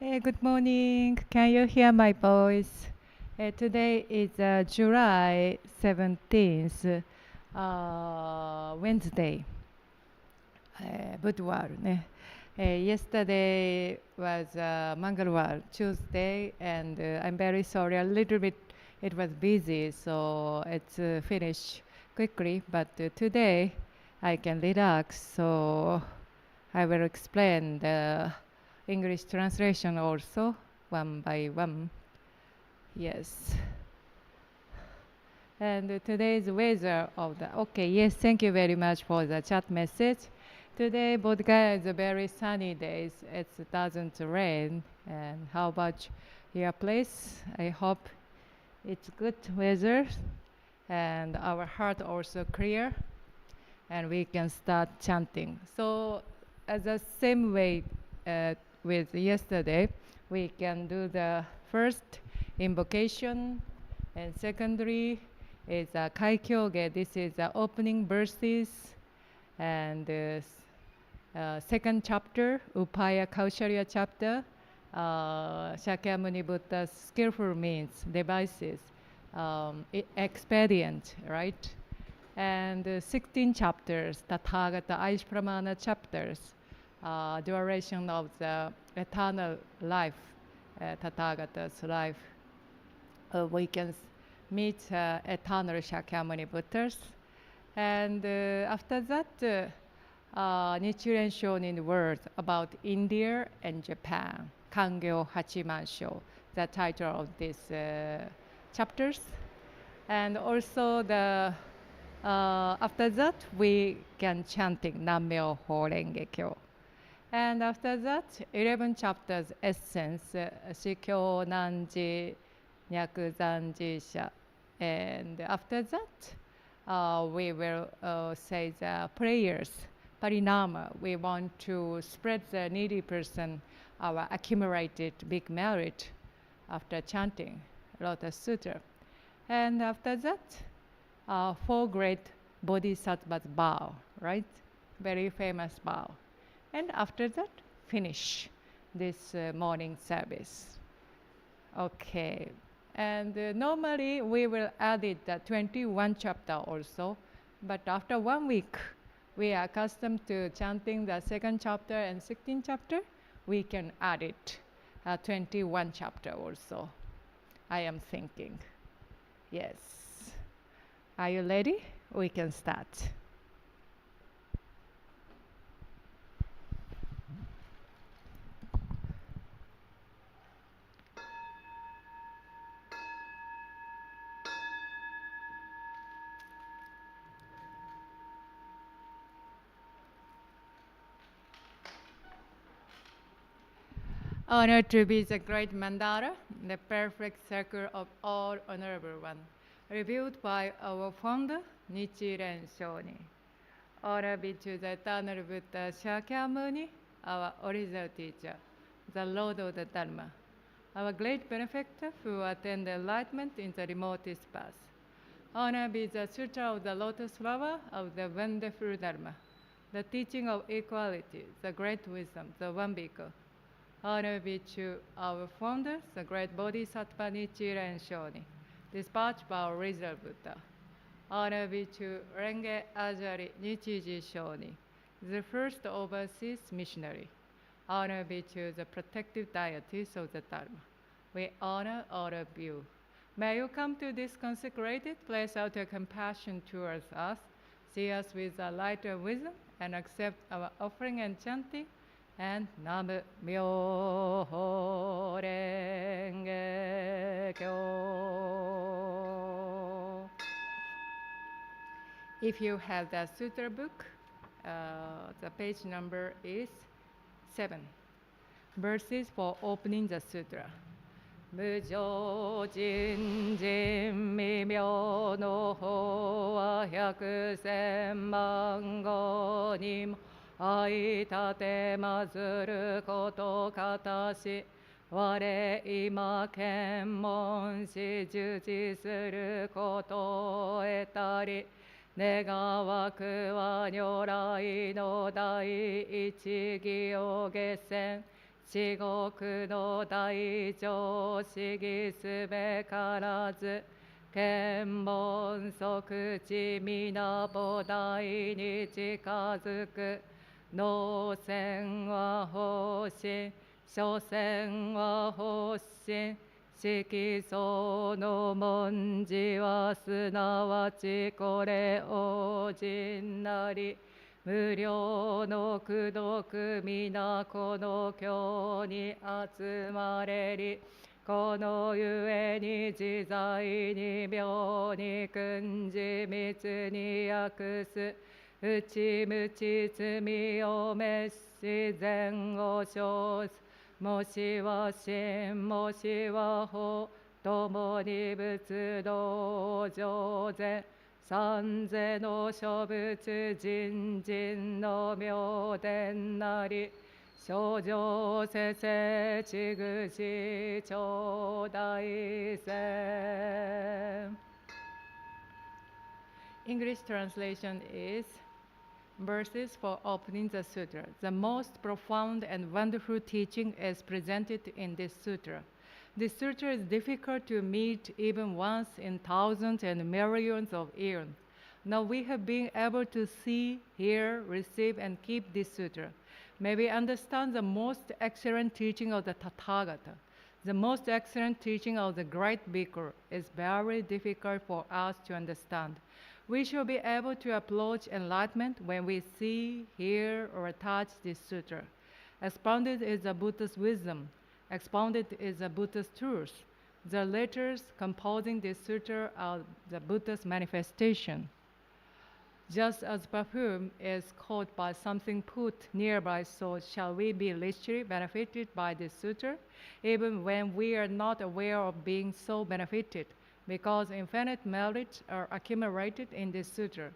Hey, good morning. Can you hear my voice? Today is July 17th, Wednesday, Budwar. Yesterday was Mangalwar, Tuesday, and I'm very sorry. A little bit, it was busy, so it's finished quickly. But today, I can relax, so I will explain the English translation also, one by one. Yes. And today's weather of the, okay, yes, thank you very much for the chat message. Today, Bodhgaya is a very sunny day. It doesn't rain. And how about your place? I hope it's good weather and our heart also clear and we can start chanting. So as the same way with yesterday, we can do the first invocation and secondary is Kaikyoge. This is the opening verses and second chapter, Upaya Kaushalya chapter, Shakyamuni Buddha's skillful means, devices, expedient, right? And 16 chapters, Tathagata Aishpramana chapters, duration of the eternal life, Tathagata's life. We can meet eternal Shakyamuni Buddhas. And after that, Nichiren Shonin words about India and Japan, Kangyo Hachiman Sho, the title of these chapters. And also the after that, we can chanting Nammyo Horenge Kyo. And after that, 11 chapters essence, Shikyo Nanji, Nyaku Zanji Sha. And after that, we will say the prayers, Parinama. We want to spread the needy person our accumulated big merit after chanting Lotus Sutra. And after that, 4 great bodhisattvas bow, right? Very famous bow. And after that, finish this morning service. Okay. And normally we will add it the 21 chapter also. But after 1 week, we are accustomed to chanting the second chapter and 16th chapter. We can add it 21 chapter also. I am thinking. Yes. Are you ready? We can start. Honored to be the great mandala, the perfect circle of all honorable one, revealed by our founder, Nichiren Shonin. Honor be to the eternal Buddha Shakyamuni, our original teacher, the Lord of the Dharma, our great benefactor who attained enlightenment in the remotest past. Honor be the Sutra of the Lotus flower of the wonderful Dharma, the teaching of equality, the great wisdom, the one beacon. Honor be to our founder, the great Bodhisattva Nichiren Shonin, dispatched by our original Buddha. Honor be to Renge Ajari Nichiji Shonin, the first overseas missionary. Honor be to the protective deities of the Dharma. We honor all of you. May you come to this consecrated place out of compassion towards us, see us with a light of wisdom, and accept our offering and chanting. And Nammyo Renge Kyo. If you have the Sutra book, the page number is 7. Verses for opening the Sutra. 無常人人未妙の法は百千万語にも愛立てまずることかたし我今検問し従事することを得たり願わくは如来の第一義を下船至極の大乗思議すべからず、見聞即知皆菩提に近づく。能戦は方針、所詮は発心。色相の文字はすなわちこれ王人なり。無量の功徳皆この経に集まれり。このゆえに自在に妙に訓示密に訳す。内無知罪を滅し善を生す。もしは真もしは法、共に仏道上善。三世の諸仏人人の妙典なり。諸上世世ちぐし頂戴せ。English translation is verses for opening the sutra. The most profound and wonderful teaching is presented in this sutra. This sutra is difficult to meet even once in thousands and millions of years. Now we have been able to see, hear, receive, and keep this sutra. May we understand the most excellent teaching of the Tathagata. The most excellent teaching of the great Bhikkhu is very difficult for us to understand. We shall be able to approach enlightenment when we see, hear, or touch this sutra. Expounded is the Buddha's wisdom. Expounded is the Buddha's truth. The letters composing this sutra are the Buddha's manifestation. Just as perfume is caught by something put nearby, so shall we be richly benefited by this sutra, even when we are not aware of being so benefited. Because infinite merits are accumulated in this sutra,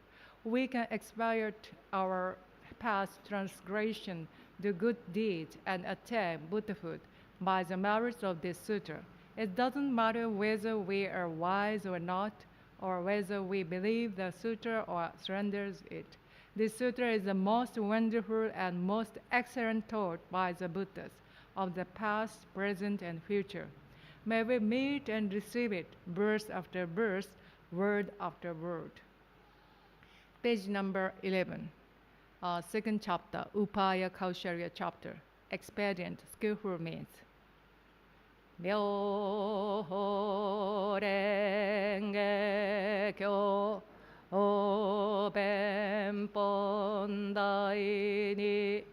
we can expiate our past transgression, do good deeds, and attain Buddhahood by the merits of this sutra. It doesn't matter whether we are wise or not, or whether we believe the sutra or surrenders it. This sutra is the most wonderful and most excellent taught by the Buddhas of the past, present, and future. May we meet and receive it, verse after verse, word after word. Page number 11. Second chapter, Upaya Kausharya chapter, expedient, skillful means. 妙法蓮華経お弁本大に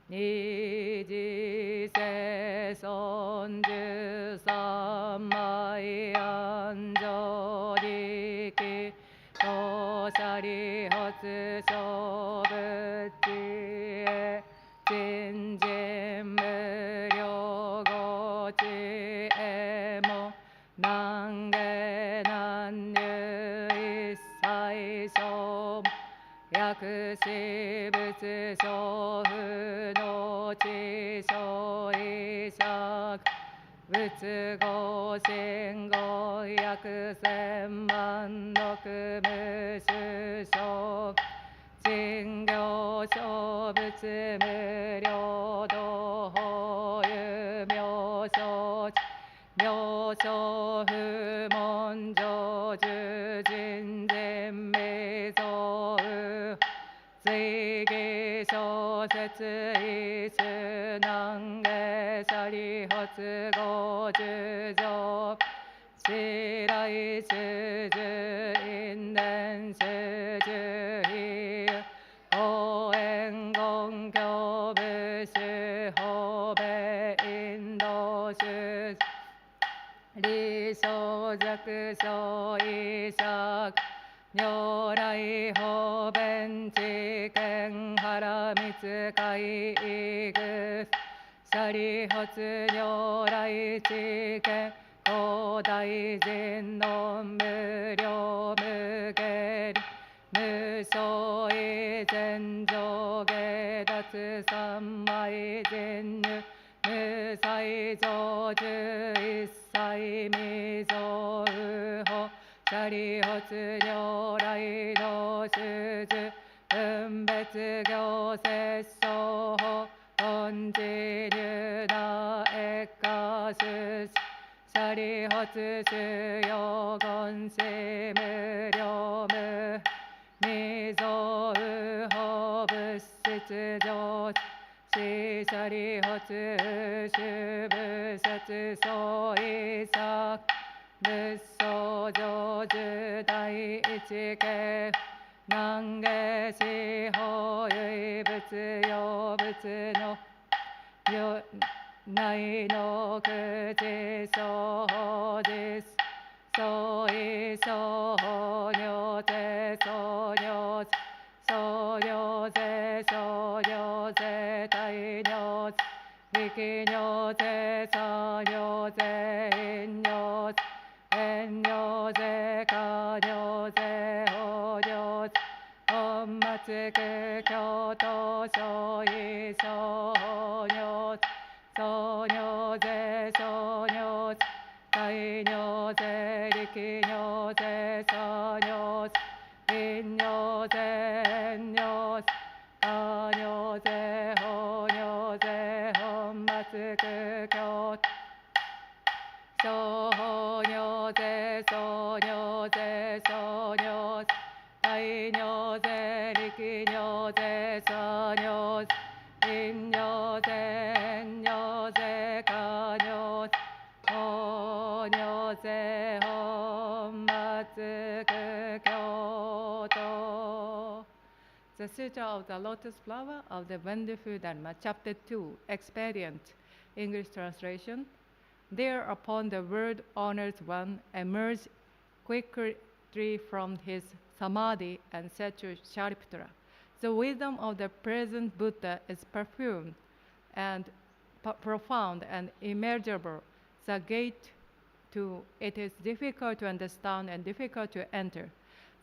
二次世尊十三枚安常力当社理発小仏へ人人無量語知へも難下難入一切小薬師仏小不の知小医釈仏語信語約千万六無種小人行小仏無量道法有妙小妙小不問成就人人未造随義小説一種難下者理発語十条白来種十因縁種十比公園言教部主法米インド主理小弱小医釈如来法弁知見原密会異具舎利発如来知見広大人論無量無下無相違前上下脱三昧人入無才増十一切未増右法舎利発如来の種々分別行摂相法 언지류나 액가스 사리허츠 수요건시 무료무 미소우 허브시츠조 시사리허츠 슈브세츠 소이삭 무소조주 다이이치게 난게시 호유이 부츠요 부츠노 요 나이노 그지 소호디스 소이 소호뇨제 소뇨 소뇨제 소뇨제 다이뇨 리키뇨제 사뇨제 인뇨 엔뇨제 가뇨제 호뇨 엄마츠그 교토 소이 소뇨 소뇨제 소뇨 다이뇨제 리키뇨제 사뇨 인뇨제 엔뇨 가뇨제 호뇨제 엄마츠그 교토 소녀제 소녀제 소녀 다이녀제 리키녀제 사녀 인녀제 엔녀제 가녀 호녀제 홈마츠그 교도. The Sutra of the Lotus Flower of the Wonderful Dharma, Chapter 2, Expedient, English translation. Thereupon the world-honored one emerged quickly from his samadhi and said to Shariputra, "The wisdom of the present Buddha is profound and immeasurable. The gate to it is difficult to understand and difficult to enter.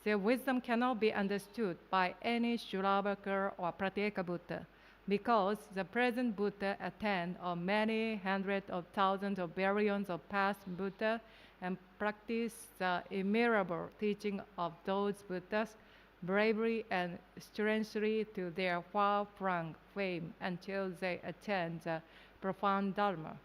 Their wisdom cannot be understood by any Shravaka or Pratyeka Buddha, because the present Buddha attained on many hundreds of thousands of billions of past Buddha and practiced the immeasurable teaching of those Buddhas bravely and strenuously to their far-flung fame until they attained the profound Dharma,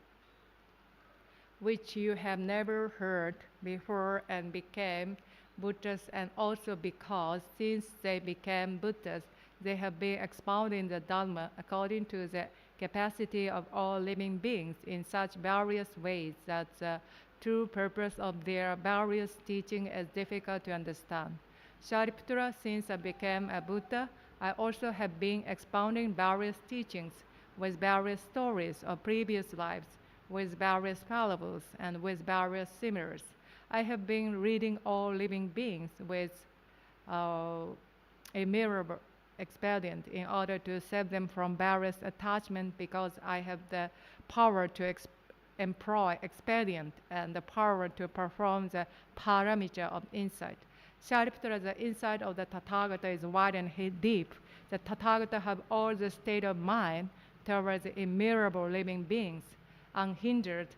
which you have never heard before, and became Buddhas, and also because since they became Buddhas, they have been expounding the Dharma according to the capacity of all living beings in such various ways that the true purpose of their various teaching is difficult to understand. Shariputra, since I became a Buddha, I also have been expounding various teachings with various stories of previous lives, with various parables, and with various similes. I have been reading all living beings with immeasurable expedient in order to save them from various attachments, because I have the power to employ expedient and the power to perform the paramita of insight. Shariputra, the insight of the Tathagata is wide and deep. The Tathagata have all the state of mind towards the immeasurable living beings, unhindered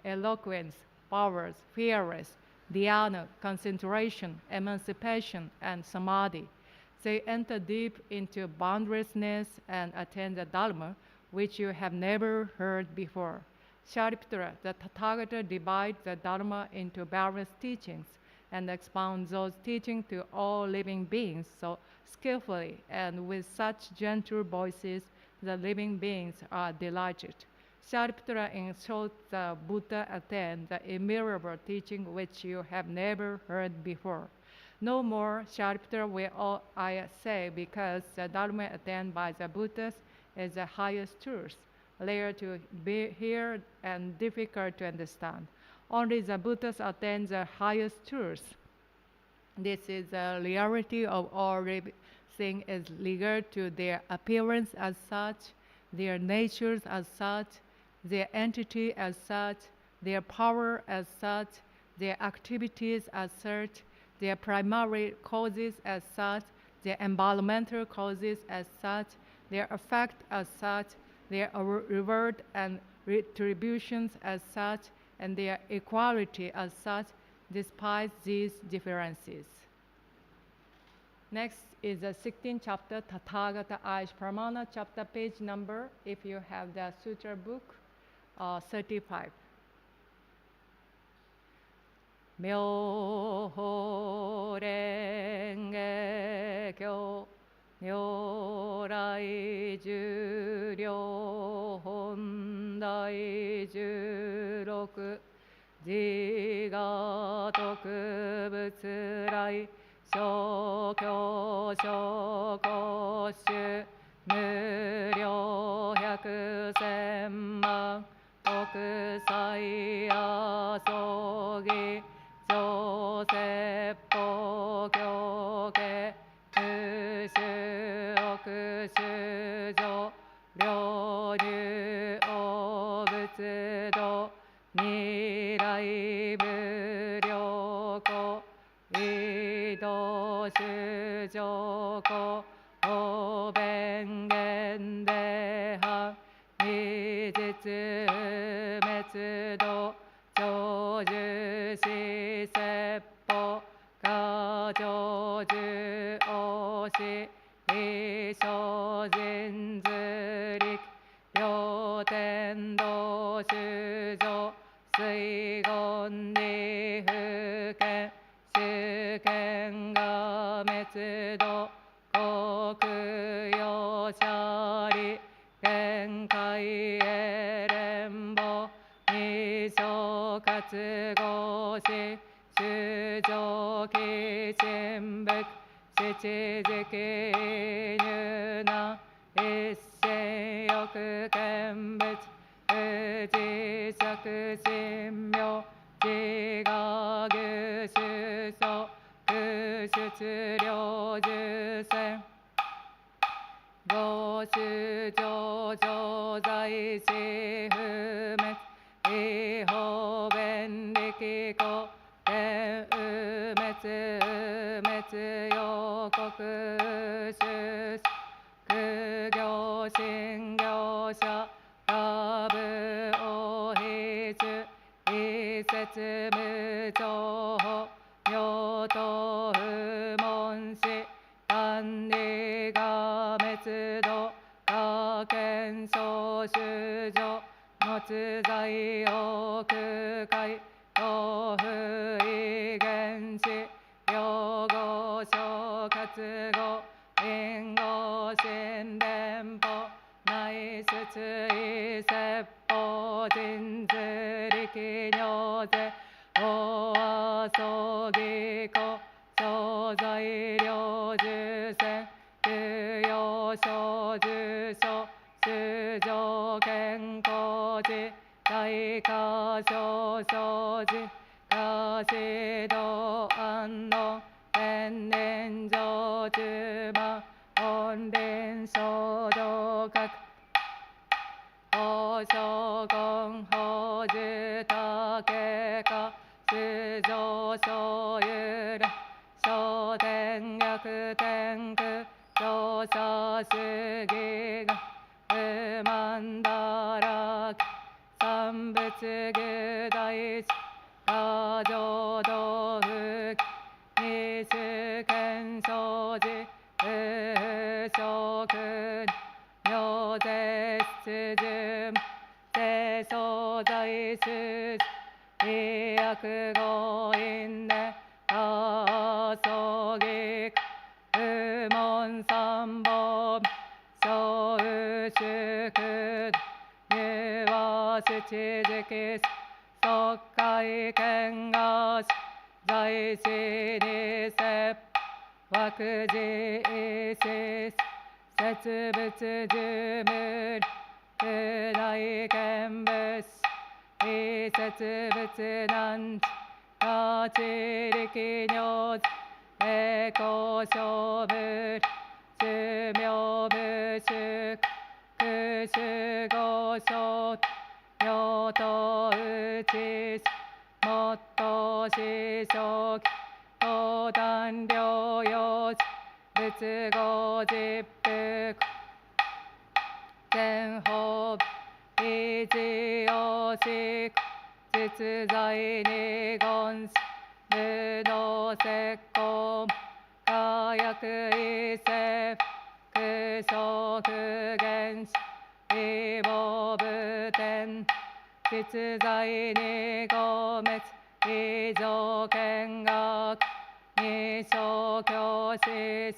eloquence, powers, fearless, dhyana, concentration, emancipation, and samadhi. They enter deep into boundlessness and attain the Dharma, which you have never heard before. Shariputra, the Tathagata divides the Dharma into various teachings and expounds those teachings to all living beings so skillfully and with such gentle voices the living beings are delighted. Shariputra, in short, the Buddha attained the immeasurable teaching which you have never heard before. No more, Shariputra, will I say, because the Dharma attained by the Buddhas is the highest truth, rare to be heard and difficult to understand. Only the Buddhas attain the highest truth. This is the reality of all things is regard to their appearance as such, their natures as such, their entity as such, their power as such, their activities as such, their primary causes as such, their environmental causes as such, their effect as such, their reward and retributions as such, and their equality as such, despite these differences. Next is the 16th chapter, Tathagata Aish Pramana chapter, page number, if you have the Sutra book, 35. 妙法蓮華経如来十両本大十六自我特物来諸教諸公衆無料百千万国際遊戯上説法教家空衆奥衆上領入応仏道二来無料故移動衆上故法弁言で反二実滅度長寿死説法過長寿王子一生人図力両天道修上水言理不見主権が滅度国用者利限界へ連邦二小活合し修上基神仏七時期入難一心欲見物不自作神妙自我具主相空出領十戦合衆上上在死不滅違法弁力故天右滅滅予告主苦行信行者下部王秘主一説無情法妙と不問し単理が滅度他見総主上持在奥海東不異原子両語小活語因語神連邦内出異説法人図力尿税法和葬儀故小材料受選休養小受所修上健康寺大化小小寺下士道安穏天然上中馬本林小道閣法諸言法樹竹か主上小有霊小天薬天空上差主義が不満だらけ三仏具大地過剰道不二種見生寺不食妙税出順清掃在主医薬語因で過葬儀不問三本小宇祝入和七時期即会見が在地に説枠事意思説物樹無不大見物非説物難地地力尿栄光小無寿命無宿空主合唱妙とうちもっと思想登壇療養仏語実服全法維持をし実在に言無能石膏薬異性空想原子異母部天実在に五滅異常見学二小教室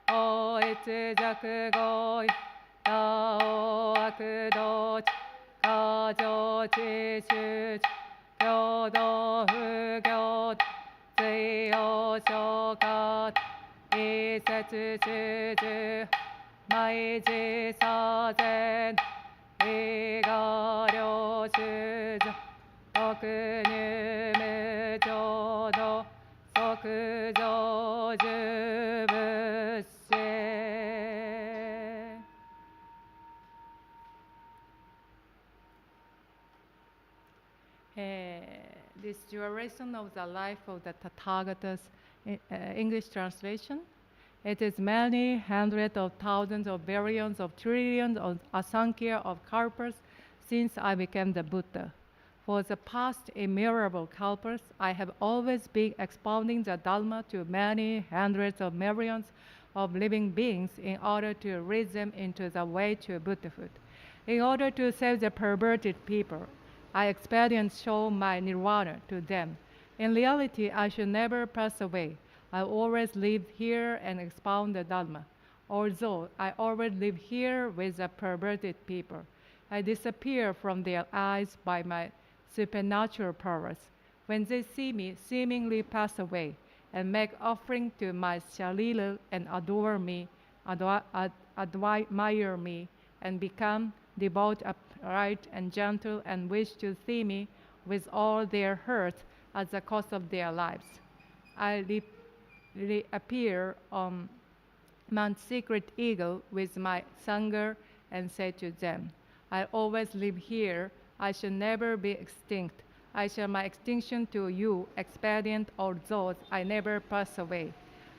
法一弱合意他王悪道地過剰知周知共同不行水曜消化異節主従毎時左前異我領主女特入無浄土即上十仏性This duration of the life of the Tathagatas, English translation, it is many hundreds of thousands of billions of trillions of asankhya of kalpas since I became the Buddha. For the past innumerable kalpas, I have always been expounding the Dharma to many hundreds of millions of living beings in order to lead them into the way to Buddhahood. In order to save the perverted people, I expedient show my nirvana to them. In reality, I should never pass away. I always live here and expound the Dharma. Although I always live here with the perverted people, I disappear from their eyes by my supernatural powers. When they see me seemingly pass away and make offering to my sharira and adore me, admire me, and become devout, upright, and gentle, and wish to see me with all their hearts at the cost of their lives. I reappear on Mount Secret Eagle with my sangha and say to them, I always live here. I shall never be extinct. I shall my extinction to you expedient although I never pass away.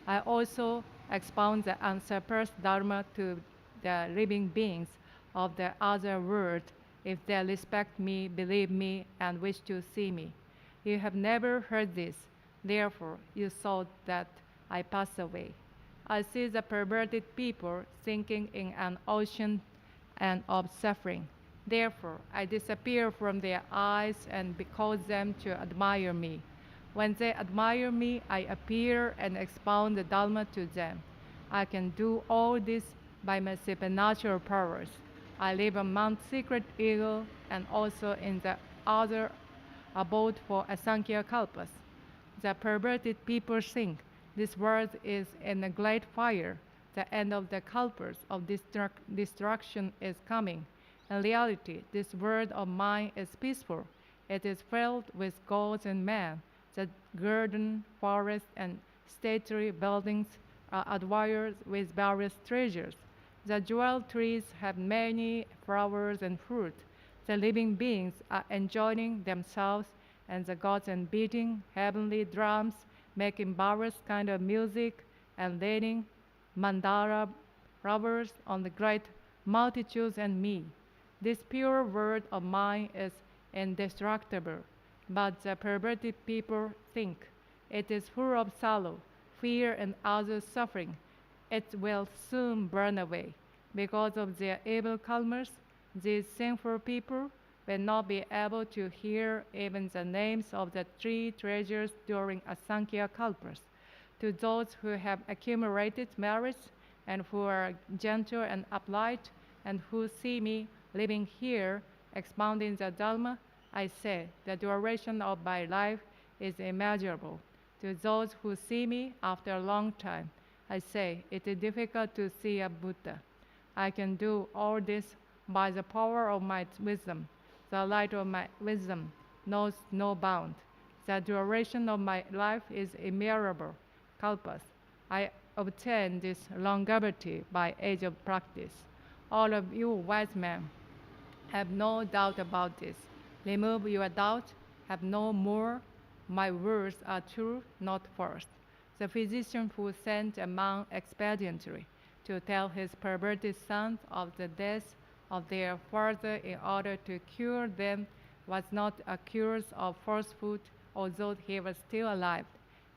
I also expound the unsurpassed Dharma to the living beings of the other world if they respect me, believe me, and wish to see me. You have never heard this, therefore you thought that I pass away. I see the perverted people sinking in an ocean and of suffering. Therefore I disappear from their eyes and cause them to admire me. When they admire me, I appear and expound the Dharma to them. I can do all this by my supernatural powers. I live on Mount Secret Eagle and also in the other abode for Asankhya Kalpas. The perverted people think this world is in a great fire. The end of the Kalpas of destruction is coming. In reality, this world of mine is peaceful. It is filled with gods and men. The garden, forest, and stately buildings are adorned with various treasures. The jewel trees have many flowers and fruit. The living beings are enjoying themselves, and the gods are beating heavenly drums, making various kind of music, and laying mandala flowers on the great multitudes and me. This pure word of mine is indestructible, but the perverted people think it is full of sorrow, fear, and other suffering. It will soon burn away. Because of their evil karmas, these sinful people will not be able to hear even the names of the three treasures during Asankhya Kalpas. To those who have accumulated merits and who are gentle and upright and who see me living here, expounding the Dharma, I say the duration of my life is immeasurable. To those who see me after a long time, I say it is difficult to see a Buddha. I can do all this by the power of my wisdom. The light of my wisdom knows no bound. The duration of my life is immeasurable. Kalpas. I obtain this longevity by age of practice. All of you wise men have no doubt about this. Remove your doubt, have no more. My words are true, not false. The physician who sent a man expediently to tell his perverted sons of the death of their father in order to cure them was not accused of falsehood, although he was still alive.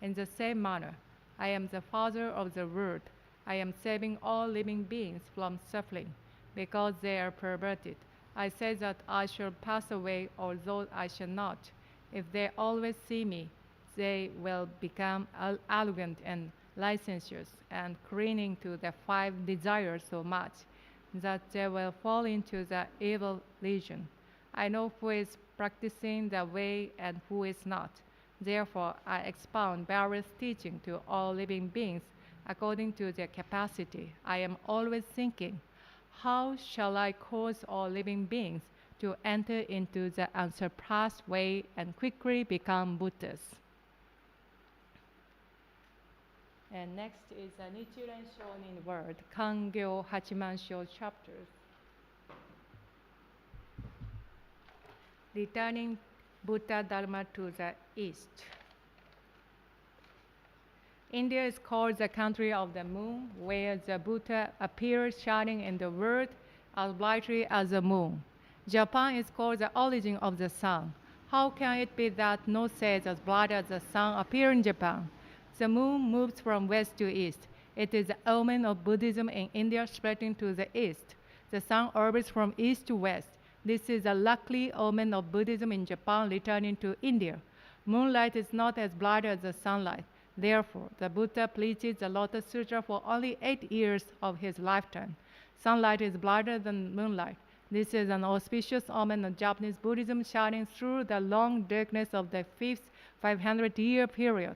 In the same manner, I am the Father of the world. I am saving all living beings from suffering, because they are perverted. I say that I shall pass away, although I shall not. If they always see me, they will become arrogant and licentious, and clinging to their 5 desires so much that they will fall into the evil legion. I know who is practicing the way and who is not. Therefore, I expound various teaching to all living beings according to their capacity. I am always thinking, how shall I cause all living beings to enter into the unsurpassed way and quickly become Buddhas? And next is a Nichiren Shonin word, Kangyo Hachimansho chapters. Returning Buddha Dharma to the East. India is called the country of the moon, where the Buddha appears shining in the world as brightly as the moon. Japan is called the origin of the sun. How can it be that no sage as bright as the sun appear in Japan? The moon moves from west to east. It is the omen of Buddhism in India spreading to the east. The sun orbits from east to west. This is a lucky omen of Buddhism in Japan returning to India. Moonlight is not as bright as the sunlight. Therefore, the Buddha preaches the Lotus Sutra for only 8 years of his lifetime. Sunlight is brighter than moonlight. This is an auspicious omen of Japanese Buddhism shining through the long darkness of the 5th 500-year period.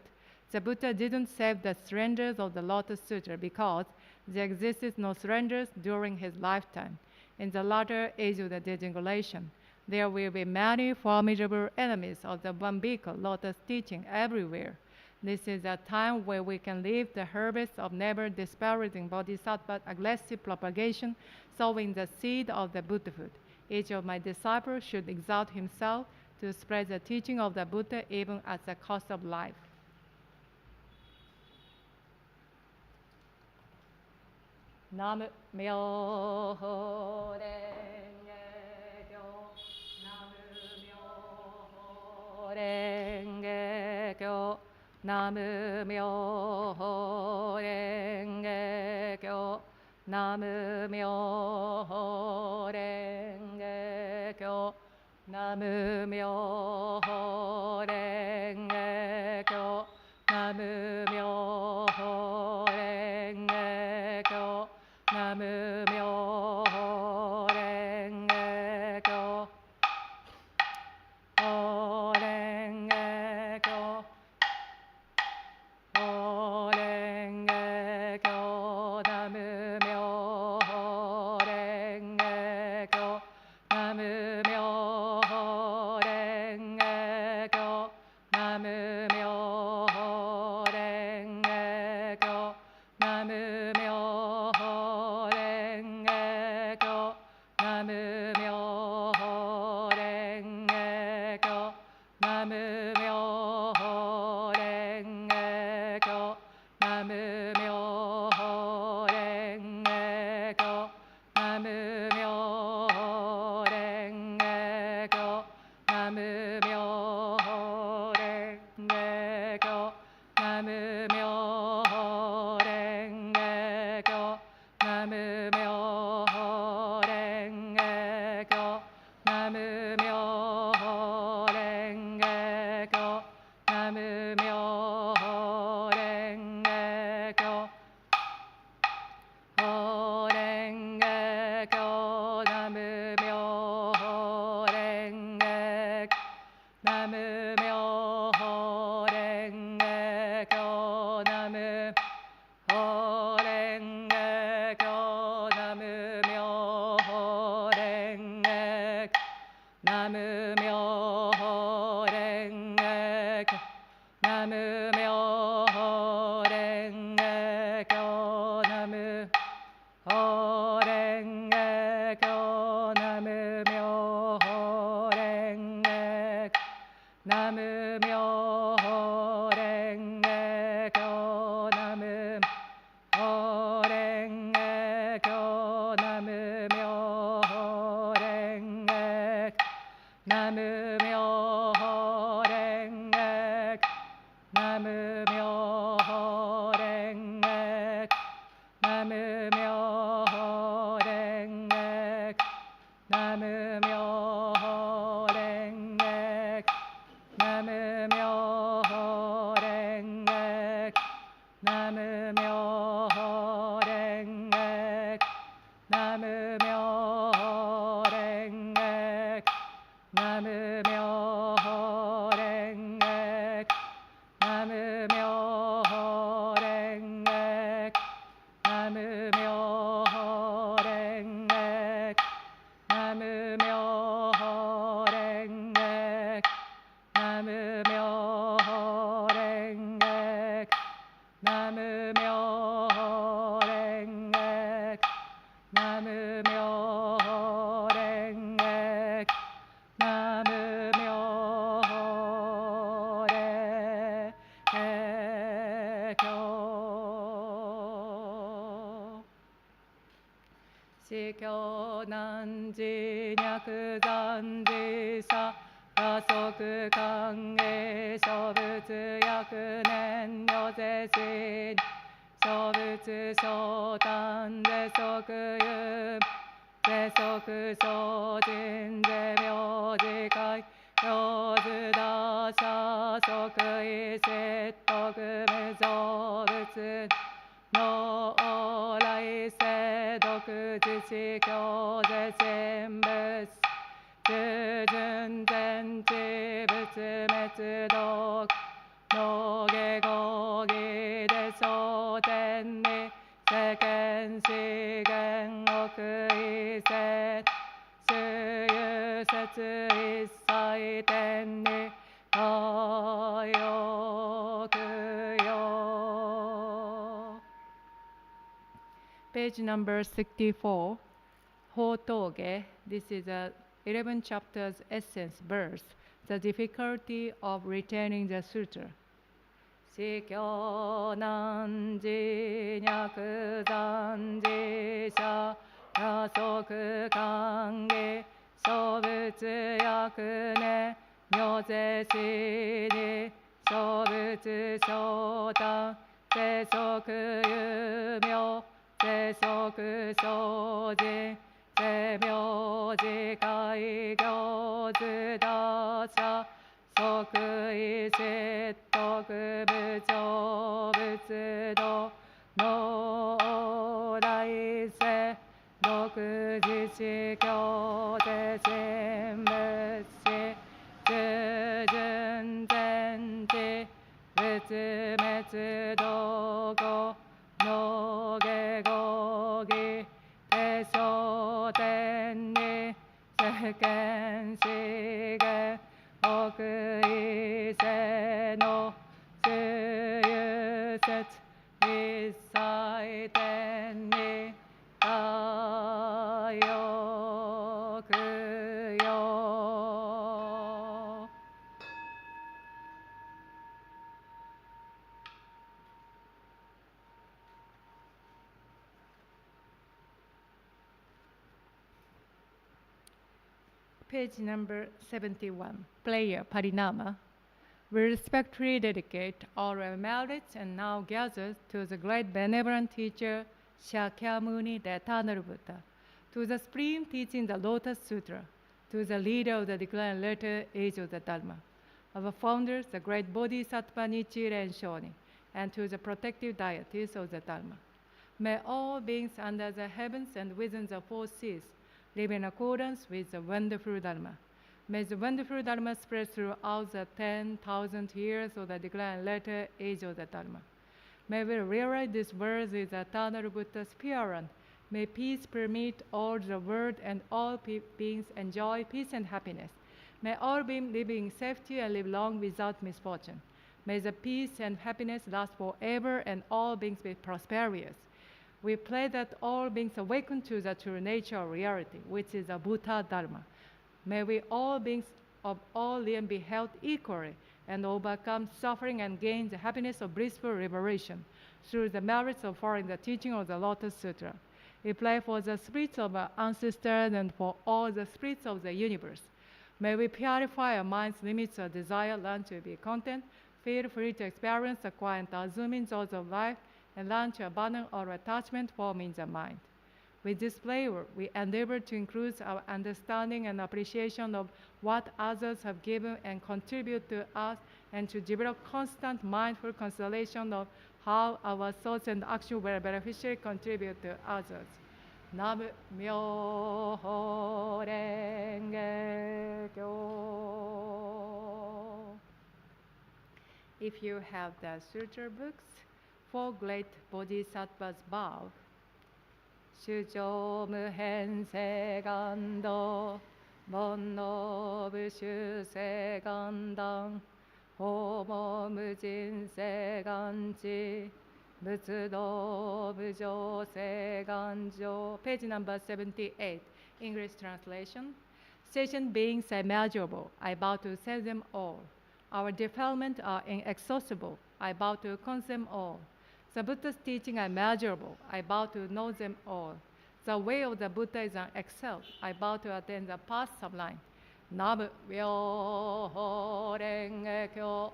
The Buddha didn't save the surrenders of the Lotus Sutra because there existed no surrenders during his lifetime. In the latter age of the disintegration, there will be many formidable enemies of the Vambika Lotus teaching everywhere. This is a time where we can leave the harvest of never disparaging bodhisattva aggressive propagation, sowing the seed of the Buddhahood. Each of my disciples should exalt himself to spread the teaching of the Buddha even at the cost of life. Nam myo renge kyo, Nam myo renge kyo, Nam myo renge kyo, Nam myo renge kyo, Nam myo renge kyo, Nam myo renge kyo, Nam myo renge kyo, renge kyo, renge kyo, Nam myo renge kyo, Nam myo renge kyo, Nam myo renge kyo, Nam myo renge Namyo-renge-kyo, Namyo-renge-kyo, Namyo-renge-kyo, Namyo-renge-kyo, Namyo-renge-kyo, Namyo-renge-kyo, Namyo-renge-kyo, Namyo-renge-kyo, Namyo-renge-kyo. Shikyo nanji nyaku zanji sa Gasoku kange shobutsu yakunen yose shin Shobutsu shotan zesoku yum Zesoku shojin zemyoji kai Ryozu dasha soku isettoku muzobutsu No orai sedoku jishikyo ze shenbutsu Jujun zenchi butsu metsu doku No gegogi desho tenni Seken shigen oku iset Shuyu setsu issai tenni Kayoku yo. Page number 64, Hotoge. This is a 11 chapters essence verse, the difficulty of retaining the sutra. Shikyo nanji nyaku zanji sha Gasoku kange shobutsu yakune Myoze shini shobutsu shotan Zesoku yumyo Zesoku shojin Zemyoji kai gyozu dasha Soku isettoku muzobutsu do No orai se doku jishikyo ze shinbutsu Jujun zenchi butsu metsu dogo No gegogi desho tenni Seken shigen oku ise no Shuyu setsu issai tenni Kayoku yo. Page number 71, Player Parinama. We respectfully dedicate all our merits and now gather to the great benevolent teacher Shakyamuni, the eternal Buddha, to the supreme teaching the Lotus Sutra, to the leader of the declared later age of the Dharma, our founders, the great Bodhisattva Nichiren Shu, and to the protective deities of the Dharma. May all beings under the heavens and within the four seas live in accordance with the wonderful Dharma. May the wonderful Dharma spread throughout the 10,000 years of the declared later age of the Dharma. May we realize these words with the eternal Buddha's spirit. May peace permeate all the world and all beings enjoy peace and happiness. May all beings live in safety and live long without misfortune. May the peace and happiness last forever and all beings be prosperous. We pray that all beings awaken to the true nature of reality, which is the Buddha Dharma. May we all beings of all limbs be held equally and overcome suffering and gain the happiness of blissful liberation through the merits of following the teaching of the Lotus Sutra. We pray for the spirits of our ancestors and for all the spirits of the universe. May we purify our mind's limits of desire, learn to be content, feel free to experience the quiet assuming thoughts of life, and learn to abandon all attachment formed in the mind. With this flavor, we endeavor to increase our understanding and appreciation of what others have given and contribute to us, and to develop constant mindful consideration of how our thoughts and actions will beneficially contribute to others. Nam Myoho Renge Kyo. If you have the Sutra books, four great bodhisattvas bow. Shujo Muhen Segando, Monno Bushu Segandang, Homo Mujin Seganji, Butsudo Bujo Seganjo. Page number 78, English translation. Sentient beings are immeasurable. I bow to save them all. Our defilements are inexhaustible. I bow to consume all. The Buddha's teaching are immeasurable. I bow to know them all. The way of the Buddha is excelled. I bow to attain the path sublime. Nam Myoho Renge Kyo.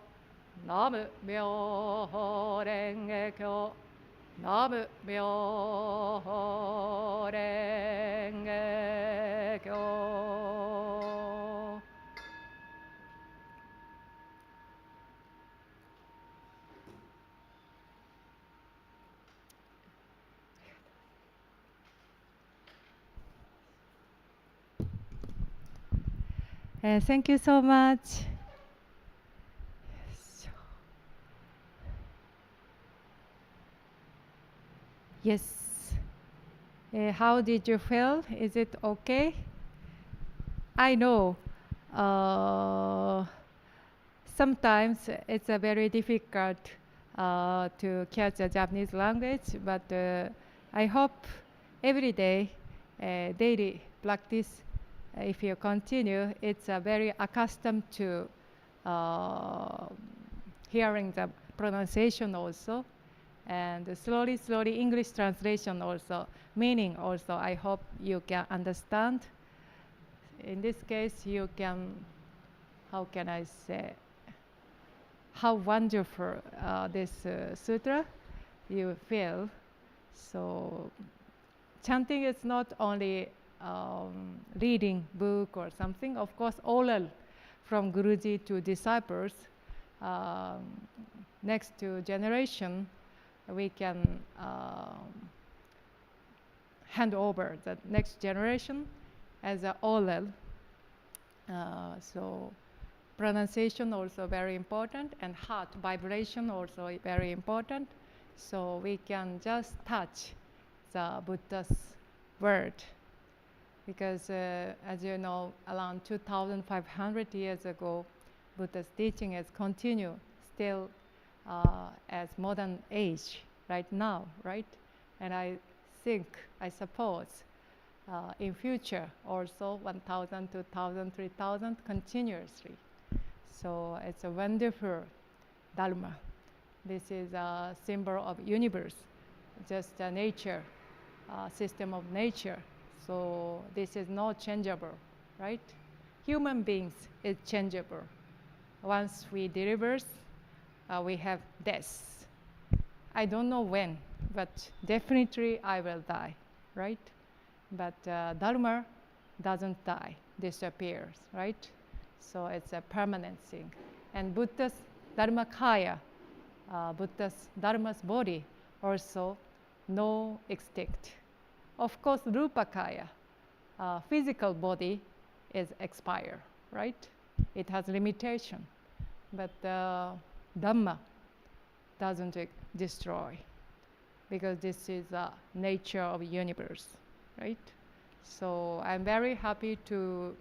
Nam Myoho Renge Kyo. Nam Myoho Renge Kyo. Thank you so much. Yes. How did you feel? Is it okay? I know sometimes it's very difficult to catch the Japanese language, but I hope every day, daily practice, if you continue, it's very accustomed to hearing the pronunciation also, and slowly English translation also, meaning also, I hope you can understand. In this case, you can, how can I say, how wonderful this sutra you feel. So chanting is not only reading book or something. Of course, oral from Guruji to disciples. Next to generation, we can hand over the next generation as an oral. So pronunciation also very important, and heart vibration also very important. So we can just touch the Buddha's word. Because as you know, around 2,500 years ago, Buddha's teaching has continued still as modern age right now, right? And I think, I suppose, in future also 1,000, 2,000, 3,000 continuously. So it's a wonderful Dharma. This is a symbol of universe, just a nature, system of nature. So this is not changeable, right? Human beings is changeable. Once we deliver, we have death. I don't know when, but definitely I will die, right? But Dharma doesn't die, disappears, right? So it's a permanent thing. And Buddha's Dharmakaya, Buddha's Dharma's body also no extinct. Of course, Rupakaya, physical body is expire, right? It has limitation, but Dhamma doesn't destroy, because this is the nature of universe, right? So I'm very happy to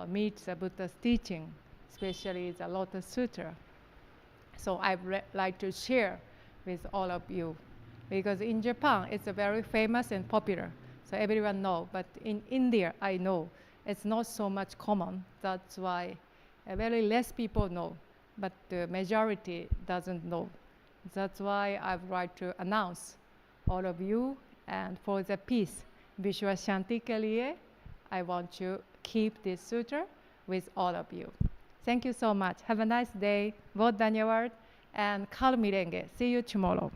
meet the Buddha's teaching, especially the Lotus Sutra. So I'd like to share with all of you, because in Japan it's a very famous and popular, so everyone know. But in India, I know it's not so much common. That's why very less people know, but the majority doesn't know. That's why I'd like to announce all of you, and for the peace, Vishwa Shanti ke liye, I want to keep this sutra with all of you. Thank you so much. Have a nice day. बहुत धन्यवाद and Kal Mirenge. See you tomorrow.